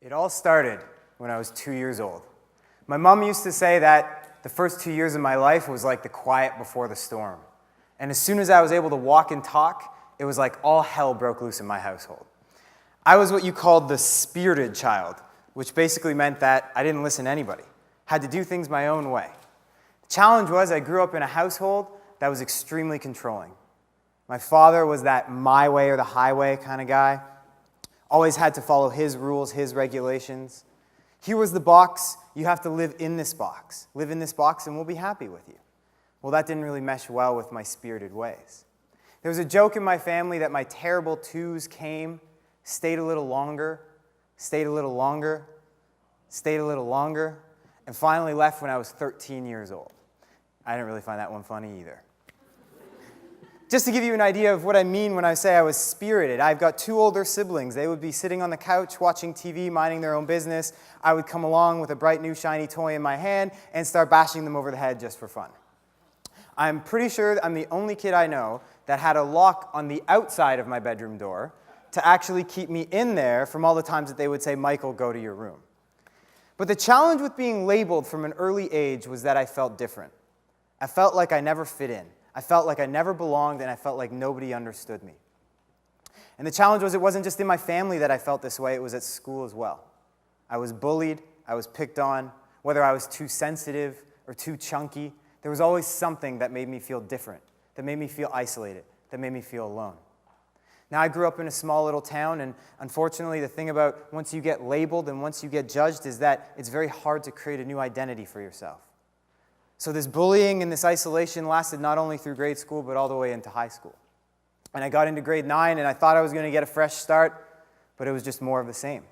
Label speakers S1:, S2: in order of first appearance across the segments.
S1: It all started when I was 2 years old. My mom used to say that the first 2 years of my life was like the quiet before the storm. And as soon as I was able to walk and talk, it was like all hell broke loose in my household. I was what you called the spirited child, which basically meant that I didn't listen to anybody, had to do things my own way. The challenge was I grew up in a household that was extremely controlling. My father was that my way or the highway kind of guy. Always had to follow his rules, his regulations. Here was the box. You have to live in this box. Live in this box and we'll be happy with you. Well, that didn't really mesh well with my spirited ways. There was a joke in my family that my terrible twos came, stayed a little longer, stayed a little longer, stayed a little longer, and finally left when I was 13 years old. I didn't really find that one funny either. Just to give you an idea of what I mean when I say I was spirited, I've got two older siblings. They would be sitting on the couch watching TV, minding their own business. I would come along with a bright new shiny toy in my hand and start bashing them over the head just for fun. I'm pretty sure I'm the only kid I know that had a lock on the outside of my bedroom door to actually keep me in there from all the times that they would say, "Michael, go to your room." But the challenge with being labeled from an early age was that I felt different. I felt like I never fit in. I felt like I never belonged, and I felt like nobody understood me. And the challenge was it wasn't just in my family that I felt this way, it was at school as well. I was bullied, I was picked on, whether I was too sensitive or too chunky, there was always something that made me feel different, that made me feel isolated, that made me feel alone. Now, I grew up in a small little town, and unfortunately, the thing about once you get labeled and once you get judged is that it's very hard to create a new identity for yourself. So this bullying and this isolation lasted not only through grade school, but all the way into high school. And I got into grade 9, and I thought I was going to get a fresh start, but it was just more of the same.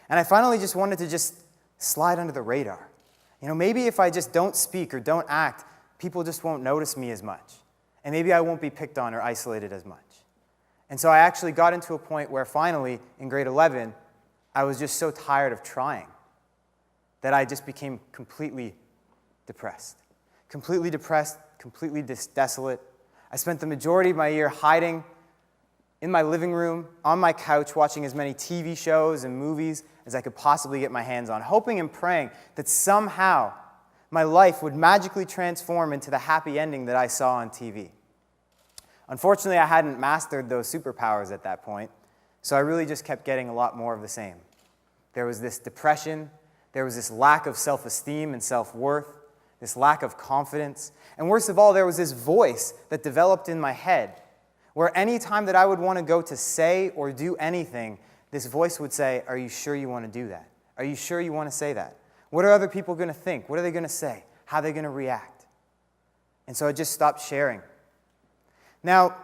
S1: And I finally just wanted to just slide under the radar. You know, maybe if I just don't speak or don't act, people just won't notice me as much. And maybe I won't be picked on or isolated as much. And so I actually got into a point where finally, in grade 11, I was just so tired of trying that I just became completely depressed. Completely depressed, completely desolate. I spent the majority of my year hiding in my living room, on my couch, watching as many TV shows and movies as I could possibly get my hands on, hoping and praying that somehow my life would magically transform into the happy ending that I saw on TV. Unfortunately, I hadn't mastered those superpowers at that point, so I really just kept getting a lot more of the same. There was this depression, there was this lack of self-esteem and self-worth, this lack of confidence, and worst of all, there was this voice that developed in my head where any time that I would want to go to say or do anything, this voice would say, "Are you sure you want to do that? Are you sure you want to say that? What are other people going to think? What are they going to say? How are they going to react?" And so I just stopped sharing. Now,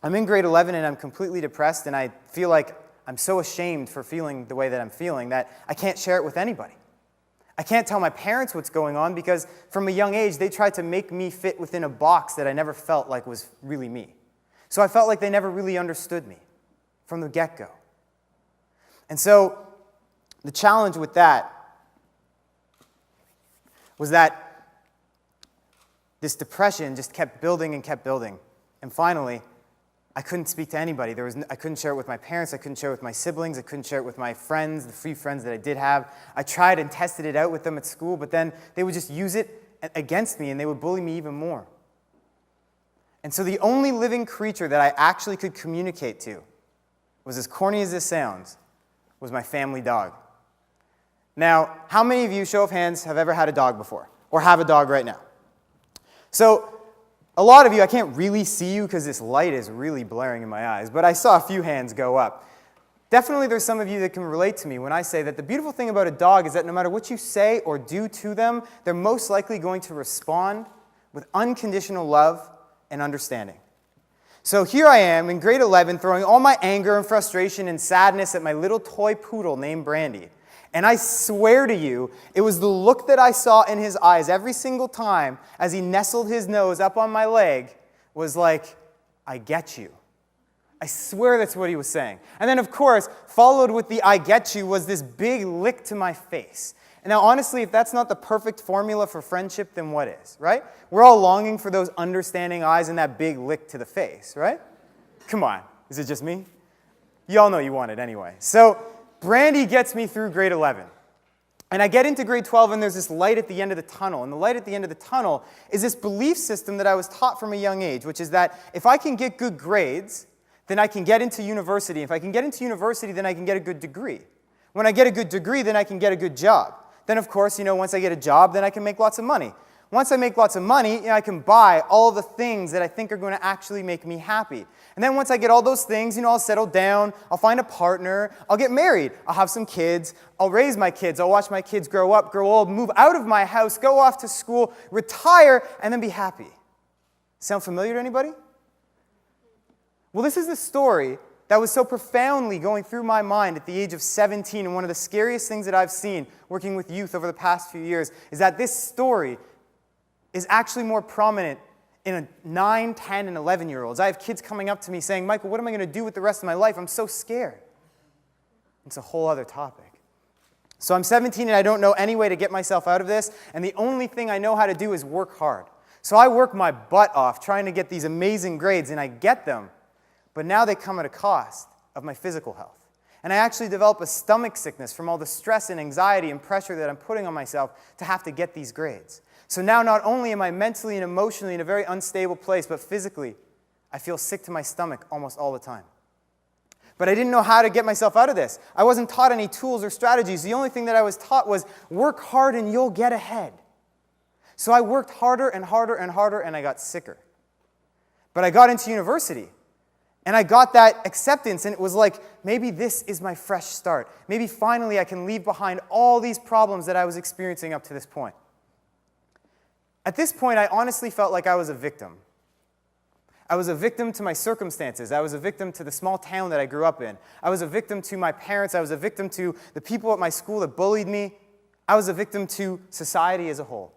S1: I'm in grade 11 and I'm completely depressed, and I feel like I'm so ashamed for feeling the way that I'm feeling that I can't share it with anybody. I can't tell my parents what's going on because from a young age, they tried to make me fit within a box that I never felt like was really me. So I felt like they never really understood me from the get-go. And so the challenge with that was that this depression just kept building and kept building. And finally, I couldn't speak to anybody. I couldn't share it with my parents. I couldn't share it with my siblings. I couldn't share it with my friends, the few friends that I did have. I tried and tested it out with them at school, but then they would just use it against me, and they would bully me even more. And so the only living creature that I actually could communicate to, was as corny as this sounds, was my family dog. Now, how many of you, show of hands, have ever had a dog before? Or have a dog right now? So, a lot of you, I can't really see you because this light is really blaring in my eyes, but I saw a few hands go up. Definitely there's some of you that can relate to me when I say that the beautiful thing about a dog is that no matter what you say or do to them, they're most likely going to respond with unconditional love and understanding. So here I am in grade 11 throwing all my anger and frustration and sadness at my little toy poodle named Brandy. And I swear to you, it was the look that I saw in his eyes every single time as he nestled his nose up on my leg was like, "I get you." I swear that's what he was saying. And then, of course, followed with the "I get you" was this big lick to my face. And now, honestly, if that's not the perfect formula for friendship, then what is, right? We're all longing for those understanding eyes and that big lick to the face, right? Come on. Is it just me? You all know you want it anyway. So Brandy gets me through grade 11. And I get into grade 12, and there's this light at the end of the tunnel. And the light at the end of the tunnel is this belief system that I was taught from a young age, which is that if I can get good grades, then I can get into university. If I can get into university, then I can get a good degree. When I get a good degree, then I can get a good job. Then, of course, once I get a job, then I can make lots of money. Once I make lots of money, I can buy all the things that I think are going to actually make me happy. And then once I get all those things, I'll settle down, I'll find a partner, I'll get married, I'll have some kids, I'll raise my kids, I'll watch my kids grow up, grow old, move out of my house, go off to school, retire, and then be happy. Sound familiar to anybody? Well, this is the story that was so profoundly going through my mind at the age of 17, and one of the scariest things that I've seen working with youth over the past few years is that this story is actually more prominent in 9, 10, and 11-year-olds. I have kids coming up to me saying, Michael, what am I going to do with the rest of my life? I'm so scared. It's a whole other topic. So I'm 17 and I don't know any way to get myself out of this, and the only thing I know how to do is work hard. So I work my butt off trying to get these amazing grades, and I get them, but now they come at a cost of my physical health. And I actually develop a stomach sickness from all the stress and anxiety and pressure that I'm putting on myself to have to get these grades. So now not only am I mentally and emotionally in a very unstable place, but physically, I feel sick to my stomach almost all the time. But I didn't know how to get myself out of this. I wasn't taught any tools or strategies. The only thing that I was taught was work hard and you'll get ahead. So I worked harder and harder and harder, and I got sicker. But I got into university, and I got that acceptance, and it was like, maybe this is my fresh start. Maybe finally I can leave behind all these problems that I was experiencing up to this point. At this point, I honestly felt like I was a victim. I was a victim to my circumstances. I was a victim to the small town that I grew up in. I was a victim to my parents. I was a victim to the people at my school that bullied me. I was a victim to society as a whole.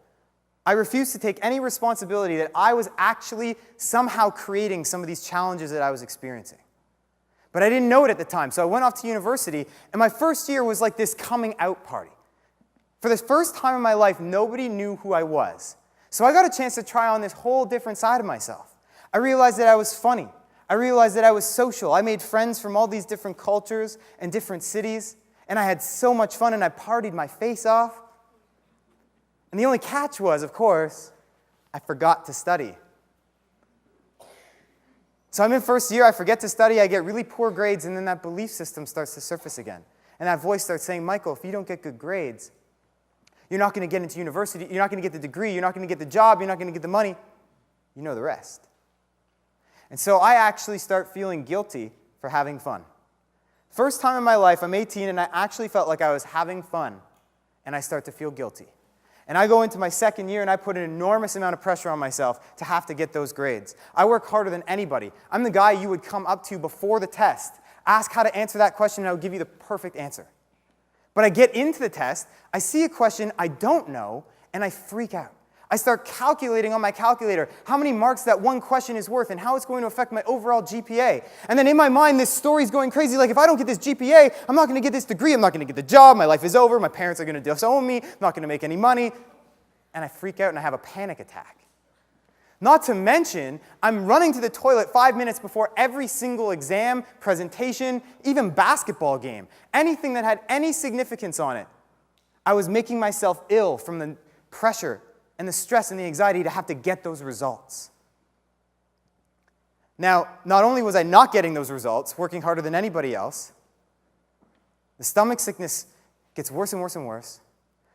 S1: I refused to take any responsibility that I was actually somehow creating some of these challenges that I was experiencing. But I didn't know it at the time, so I went off to university, and my first year was like this coming out party. For the first time in my life, nobody knew who I was. So I got a chance to try on this whole different side of myself. I realized that I was funny. I realized that I was social. I made friends from all these different cultures and different cities, and I had so much fun, and I partied my face off. And the only catch was, of course, I forgot to study. So I'm in first year, I forget to study, I get really poor grades, and then that belief system starts to surface again. And that voice starts saying, Michael, if you don't get good grades, you're not going to get into university, you're not going to get the degree, you're not going to get the job, you're not going to get the money. You know the rest. And so I actually start feeling guilty for having fun. First time in my life, I'm 18, and I actually felt like I was having fun, and I start to feel guilty. And I go into my second year, and I put an enormous amount of pressure on myself to have to get those grades. I work harder than anybody. I'm the guy you would come up to before the test, ask how to answer that question, and I would give you the perfect answer. But I get into the test, I see a question I don't know, and I freak out. I start calculating on my calculator how many marks that one question is worth and how it's going to affect my overall GPA. And then in my mind, this story's going crazy. Like, if I don't get this GPA, I'm not going to get this degree, I'm not going to get the job, my life is over, my parents are going to disown me, I'm not going to make any money. And I freak out and I have a panic attack. Not to mention, I'm running to the toilet 5 minutes before every single exam, presentation, even basketball game, anything that had any significance on it. I was making myself ill from the pressure and the stress and the anxiety to have to get those results. Now, not only was I not getting those results, working harder than anybody else, the stomach sickness gets worse and worse and worse.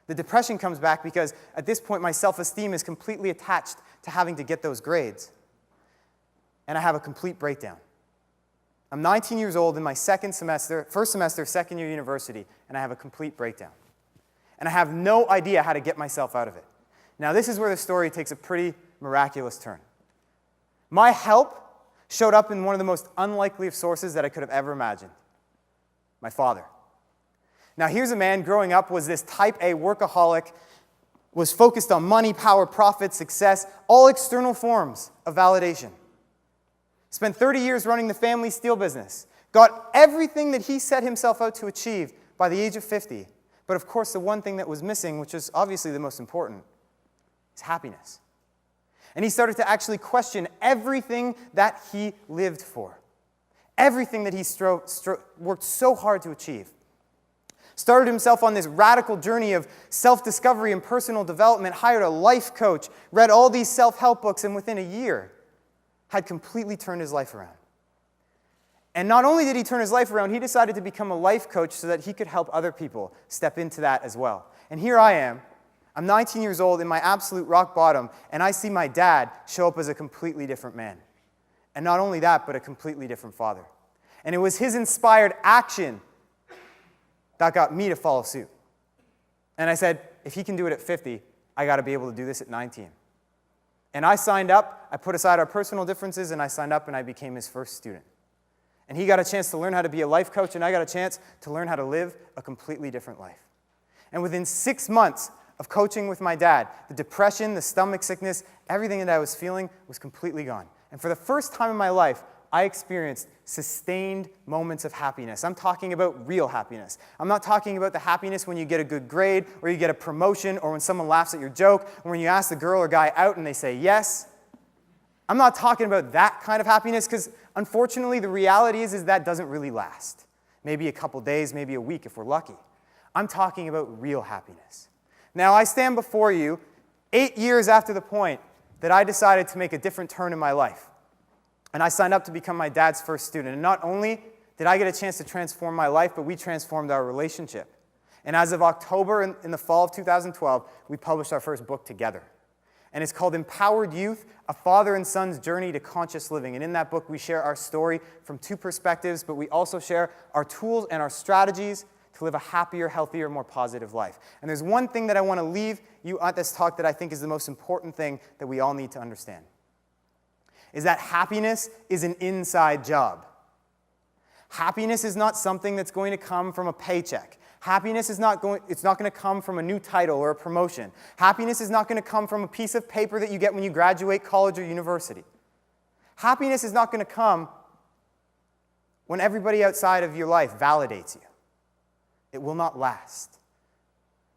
S1: The depression comes back because at this point my self-esteem is completely attached to having to get those grades. And I have a complete breakdown. I'm 19 years old in my first semester, second year university, and I have a complete breakdown. And I have no idea how to get myself out of it. Now this is where the story takes a pretty miraculous turn. My help showed up in one of the most unlikely of sources that I could have ever imagined. My father. Now here's a man growing up, was this type A workaholic, was focused on money, power, profit, success, all external forms of validation. Spent 30 years running the family steel business. Got everything that he set himself out to achieve by the age of 50. But of course, the one thing that was missing, which is obviously the most important, is happiness. And he started to actually question everything that he lived for. Everything that he worked so hard to achieve. started himself on this radical journey of self-discovery and personal development, hired a life coach, read all these self-help books, and within a year had completely turned his life around. And not only did he turn his life around, he decided to become a life coach so that he could help other people step into that as well. And here I am. I'm 19 years old in my absolute rock bottom, and I see my dad show up as a completely different man. And not only that, but a completely different father. And it was his inspired action that got me to follow suit. And I said, if he can do it at 50, I got to be able to do this at 19. And I signed up, I put aside our personal differences, and I signed up and I became his first student. And he got a chance to learn how to be a life coach, and I got a chance to learn how to live a completely different life. And within 6 months of coaching with my dad, the depression, the stomach sickness, everything that I was feeling was completely gone. And for the first time in my life, I experienced sustained moments of happiness. I'm talking about real happiness. I'm not talking about the happiness when you get a good grade, or you get a promotion, or when someone laughs at your joke, or when you ask the girl or guy out and they say yes. I'm not talking about that kind of happiness, because unfortunately the reality is that doesn't really last. Maybe a couple days, maybe a week if we're lucky. I'm talking about real happiness. Now I stand before you 8 years after the point that I decided to make a different turn in my life. And I signed up to become my dad's first student. And not only did I get a chance to transform my life, but we transformed our relationship. And as of October in the fall of 2012, we published our first book together. And it's called Empowered Youth, A Father and Son's Journey to Conscious Living. And in that book, we share our story from two perspectives, but we also share our tools and our strategies to live a happier, healthier, more positive life. And there's one thing that I want to leave you at this talk that I think is the most important thing that we all need to understand, is that happiness is an inside job. Happiness is not something that's going to come from a paycheck. Happiness is not going to come from a new title or a promotion. Happiness is not going to come from a piece of paper that you get when you graduate college or university. Happiness is not going to come when everybody outside of your life validates you. It will not last.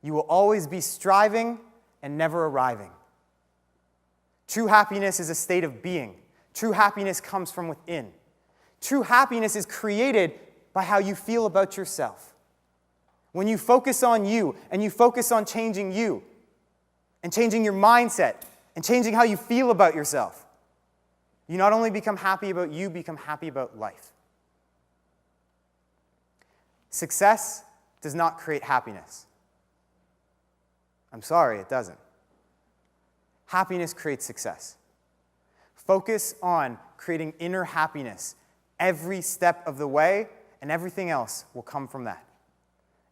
S1: You will always be striving and never arriving. True happiness is a state of being. True happiness comes from within. True happiness is created by how you feel about yourself. When you focus on you, and you focus on changing you, and changing your mindset, and changing how you feel about yourself, you not only become happy about you, become happy about life. Success does not create happiness. I'm sorry, it doesn't. Happiness creates success. Focus on creating inner happiness every step of the way, and everything else will come from that.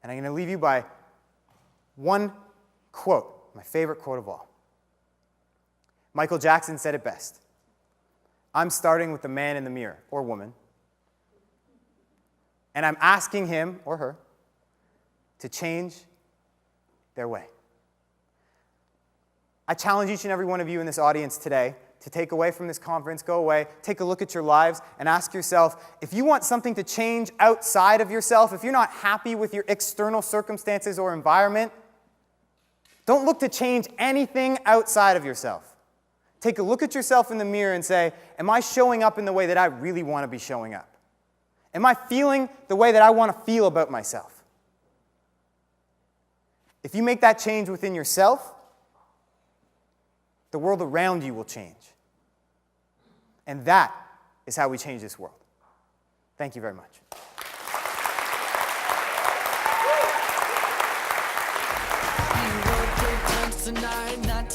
S1: And I'm going to leave you by one quote, my favorite quote of all. Michael Jackson said it best. I'm starting with the man in the mirror, or woman, and I'm asking him or her to change their way. I challenge each and every one of you in this audience today to take away from this conference, go away, take a look at your lives, and ask yourself, if you want something to change outside of yourself, if you're not happy with your external circumstances or environment, don't look to change anything outside of yourself. Take a look at yourself in the mirror and say, am I showing up in the way that I really want to be showing up? Am I feeling the way that I want to feel about myself? If you make that change within yourself, the world around you will change. And that is how we change this world. Thank you very much.
S2: You will take turns tonight, not